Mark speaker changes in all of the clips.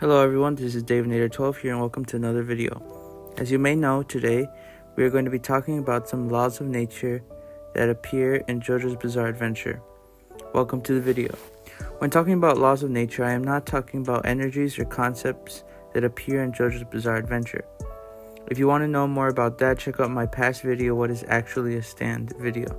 Speaker 1: Hello everyone, this is Davinator12 here and welcome to another video. As you may know, today we are going to be talking about some laws of nature that appear in JoJo's Bizarre Adventure. Welcome to the video. When talking about laws of nature, I am not talking about energies or concepts that appear in JoJo's Bizarre Adventure. If you want to know more about that, check out my past video, What is Actually a Stand video,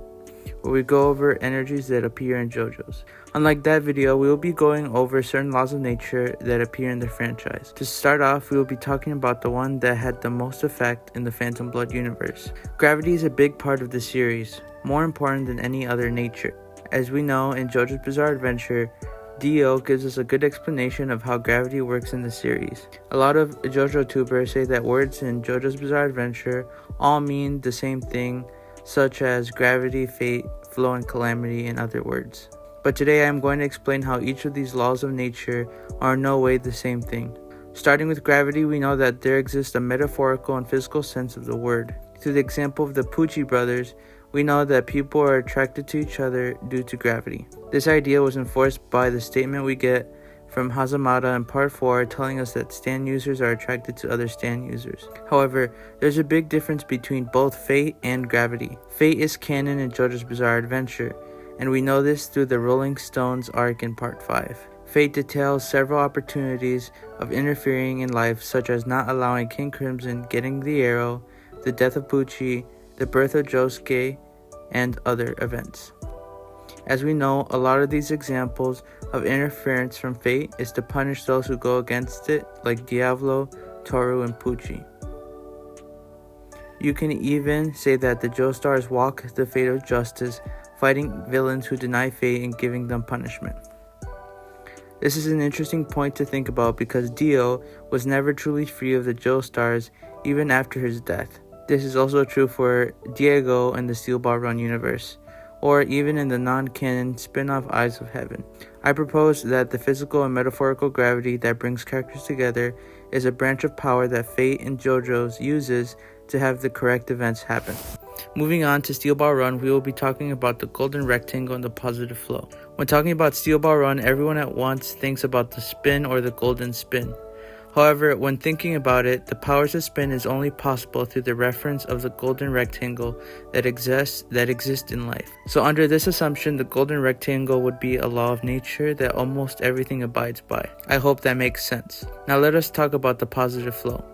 Speaker 1: where we go over energies that appear in JoJo's. Unlike that video, we will be going over certain laws of nature that appear in the franchise. To start off, we will be talking about the one that had the most effect in the Phantom Blood universe. Gravity is a big part of the series, more important than any other nature. As we know, in JoJo's Bizarre Adventure, Dio gives us a good explanation of how gravity works in the series. A lot of JoJo tubers say that words in JoJo's Bizarre Adventure all mean the same thing, such as gravity, fate, flow, and calamity, in other words. But today I am going to explain how each of these laws of nature are in no way the same thing. Starting with gravity, we know that there exists a metaphorical and physical sense of the word. Through the example of the Pucci brothers, we know that people are attracted to each other due to gravity. This idea was enforced by the statement we get from Hazamada in part 4, telling us that stand users are attracted to other stand users. However, there's a big difference between both fate and gravity. Fate is canon in JoJo's Bizarre Adventure, and we know this through the Rolling Stones arc in part 5. Fate details several opportunities of interfering in life, such as not allowing King Crimson getting the arrow, the death of Pucci, the birth of Josuke, and other events. As we know, a lot of these examples of interference from fate is to punish those who go against it, like Diavolo, Toru, and Pucci. You can even say that the Joestars walk the fate of justice, fighting villains who deny fate and giving them punishment. This is an interesting point to think about because Dio was never truly free of the Joestars even after his death. This is also true for Diego in the Steel Ball Run universe, or even in the non-canon spin-off Eyes of Heaven. I propose that the physical and metaphorical gravity that brings characters together is a branch of power that Fate in JoJo's uses to have the correct events happen. Moving on to Steel Ball Run, we will be talking about the golden rectangle and the positive flow. When talking about Steel Ball Run, everyone at once thinks about the spin or the golden spin. However, when thinking about it, the powers of spin is only possible through the reference of the golden rectangle that exists in life. So under this assumption, the golden rectangle would be a law of nature that almost everything abides by. I hope that makes sense. Now let us talk about the positive flow.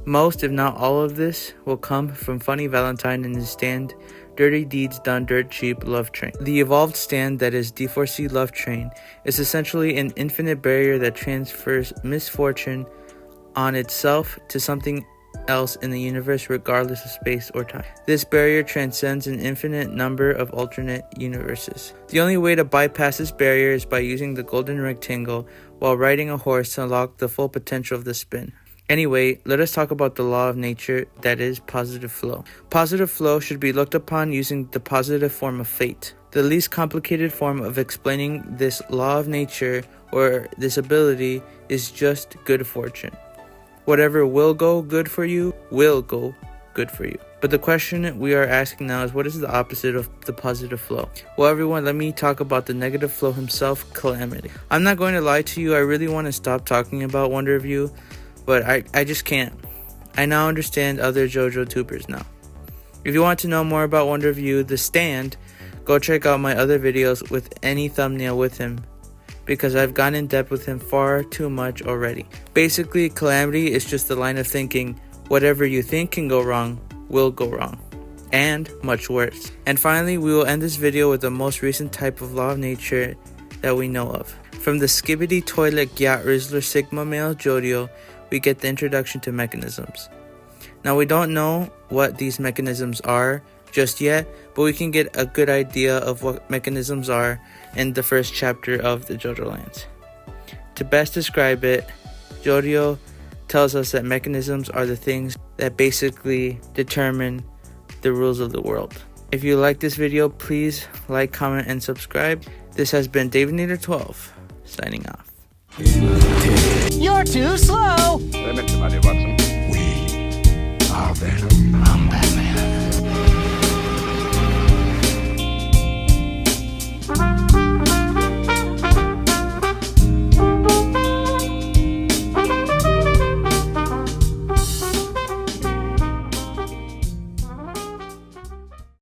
Speaker 1: Most, if not all of this, will come from Funny Valentine and his stand, Dirty Deeds Done Dirt Cheap Love Train. The evolved stand that is D4C Love Train is essentially an infinite barrier that transfers misfortune on itself to something else in the universe regardless of space or time. This barrier transcends an infinite number of alternate universes. The only way to bypass this barrier is by using the golden rectangle while riding a horse to unlock the full potential of the spin. Anyway, let us talk about the law of nature that is positive flow. Positive flow should be looked upon using the positive form of fate. The least complicated form of explaining this law of nature or this ability is just good fortune. Whatever will go good for you will go good for you. But the question we are asking now is, what is the opposite of the positive flow? Well, everyone, let me talk about the negative flow himself, Calamity. I'm not going to lie to you, I really want to stop talking about Wonder Review, but I just can't. I now understand other JoJo tubers now. If you want to know more about Wonder Review, The Stand, go check out my other videos with any thumbnail with him, because I've gone in depth with him far too much already. Basically, Calamity is just the line of thinking, whatever you think can go wrong, will go wrong. And much worse. And finally, we will end this video with the most recent type of law of nature that we know of. From the Skibbity Toilet Gyat Rizzler Sigma Male Jodio, we get the introduction to mechanisms. Now, we don't know what these mechanisms are just yet, but we can get a good idea of what mechanisms are in the first chapter of the JoJo Lands. To best describe it, Jodio tells us that mechanisms are the things that basically determine the rules of the world. If you like this video, please like, comment, and subscribe. This has been Davinator12, signing off.
Speaker 2: You're too slow!
Speaker 3: We are Venom.